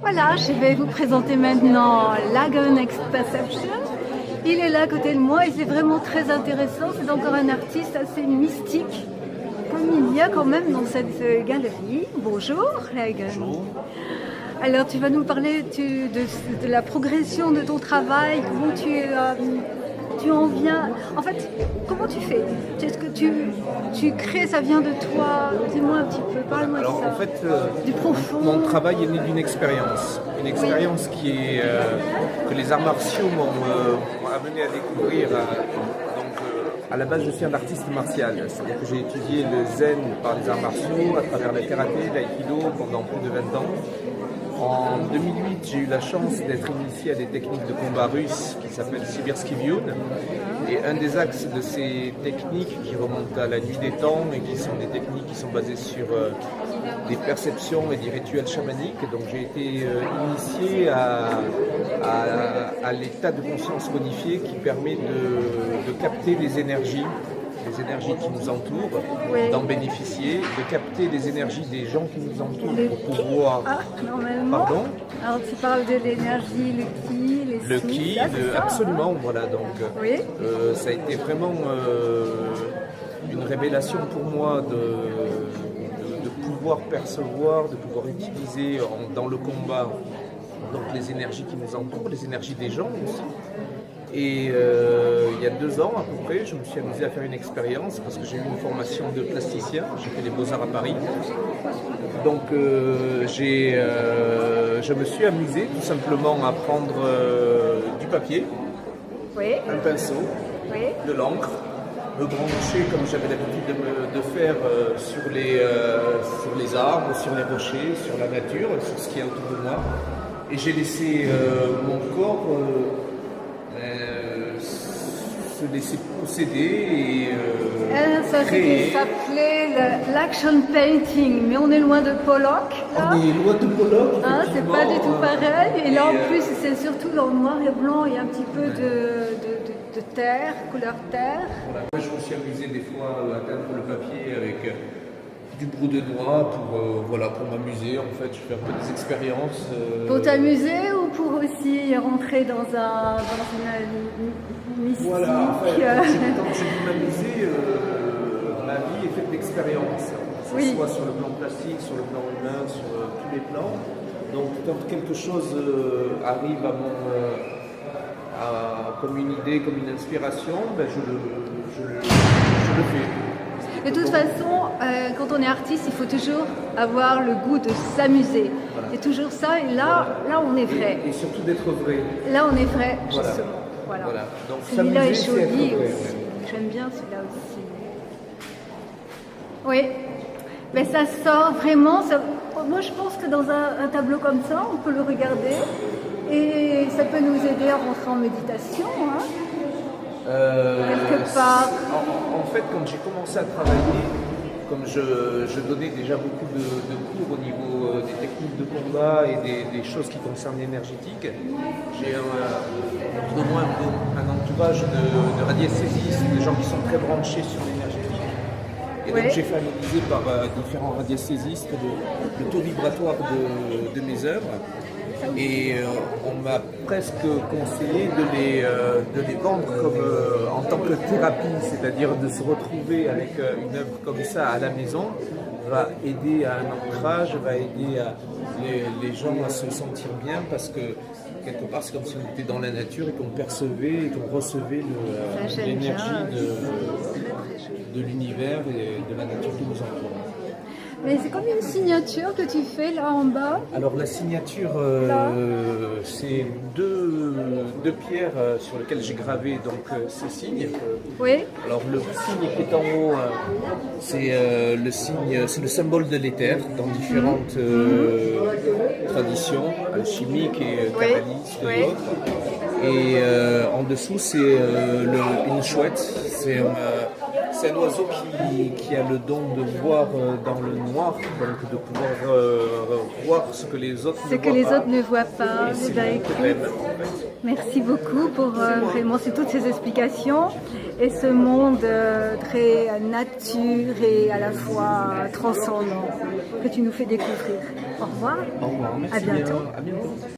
Voilà, je vais vous présenter maintenant Lagon X Perception. Il est là à côté de moi et c'est vraiment très intéressant. C'est encore un artiste assez mystique, comme il y a quand même dans cette galerie. Bonjour Lagon. Bonjour. Alors tu vas nous parler de la progression de ton travail, comment tu en viens. En fait, comment tu fais? Est-ce que tu crées, ça vient de toi? Dis-moi un petit peu, parle-moi de ça. Alors en fait, du profond. mon travail est né d'une expérience. Une expérience qui est, que les arts martiaux m'ont amené à découvrir. À la base, je suis un artiste martial. C'est-à-dire que j'ai étudié le zen par les arts martiaux, à travers le karaté, l'aïkido pendant plus de 20 ans. En 2008, j'ai eu la chance d'être initié à des techniques de combat russes qui s'appellent Sibirski Vyun. Et un des axes de ces techniques qui remontent à la nuit des temps et qui sont des techniques qui sont basées sur des perceptions et des rituels chamaniques. Donc j'ai été initié à l'état de conscience codifié qui permet de capter les énergies qui nous entourent, d'en bénéficier, de capter les énergies des gens qui nous entourent pour pouvoir... Ah, normalement. Pardon? Alors tu parles de l'énergie, le ki, les Le sous, ki, ça, c'est ça, absolument, hein? voilà. Donc Oui. ça a été vraiment une révélation pour moi de pouvoir percevoir, de pouvoir utiliser dans le combat donc les énergies qui nous entourent, les énergies des gens aussi. Et il y a 2 ans à peu près, je me suis amusé à faire une expérience parce que j'ai eu une formation de plasticien, j'ai fait les Beaux-Arts à Paris. Donc je me suis amusé tout simplement à prendre du papier, un pinceau, de l'encre, me brancher comme j'avais l'habitude de faire sur les arbres, sur les rochers, sur la nature, sur ce qu'il y a autour de moi. Et j'ai laissé mon corps se laisser posséder et Ça créer. s'appelait l'action painting, mais on est loin de Pollock. Là. On est loin de Pollock, Hein, c'est pas du tout pareil. Et là, en et, plus, c'est surtout dans le noir et blanc, il y a un petit peu de terre, couleur terre. voilà. Moi, je me suis amusé des fois à teindre le papier avec du brou de noix pour m'amuser. En fait, je fais un peu des expériences. Pour t'amuser ou pour aussi rentrer dans une mystique? Voilà, en fait, quand je veux m'amuser, ma vie est faite d'expériences, que ce soit sur le plan plastique, sur le plan humain, sur tous les plans. Donc quand quelque chose arrive comme une idée, comme une inspiration, ben, je le fais. De toute façon, quand on est artiste, il faut toujours avoir le goût de s'amuser. Voilà. C'est toujours ça, et là on est vrai. Et surtout d'être vrai. Là, on est vrai, Voilà. justement. Voilà. Donc Celui-là est s'amuser, c'est être joli vrai, aussi. ouais. J'aime bien celui-là aussi. Oui, mais ça sort vraiment. Moi, je pense que dans un tableau comme ça, on peut le regarder et ça peut nous aider à rentrer en méditation. Hein. Quelque part. En fait, quand j'ai commencé à travailler, comme je donnais déjà beaucoup de cours au niveau des techniques de combat et des choses qui concernent l'énergétique, j'ai autour de moi un entourage de radiesthésistes, des gens qui sont très branchés sur l'énergétique. Et donc j'ai fait analyser par différents radiesthésistes le taux vibratoire de mes œuvres. Et on m'a presque conseillé de les vendre comme, en tant que thérapie, c'est-à-dire de se retrouver avec une œuvre comme ça à la maison va aider à un ancrage, va aider les gens à se sentir bien parce que quelque part c'est comme si on était dans la nature et qu'on percevait et qu'on recevait l'énergie de l'univers et de la nature qui nous entoure. Mais c'est comme une signature que tu fais là en bas. Alors la signature, c'est deux pierres sur lesquelles j'ai gravé donc ces signes. Oui. Alors le signe qui est en haut, c'est le signe, c'est le symbole de l'éther dans différentes traditions alchimiques et kabbalistes et autres. Et en dessous c'est une chouette, c'est c'est un oiseau qui a le don de voir dans le noir, donc de pouvoir voir ce que les autres Ce ne que voient les pas. autres ne voient pas. Et c'est Eh ben, mon écoute, problème, en fait. merci beaucoup pour vraiment toutes ces explications et ce monde très nature et à la fois transcendant que tu nous fais découvrir. Au revoir. Au revoir, merci À bientôt. bien. À bientôt.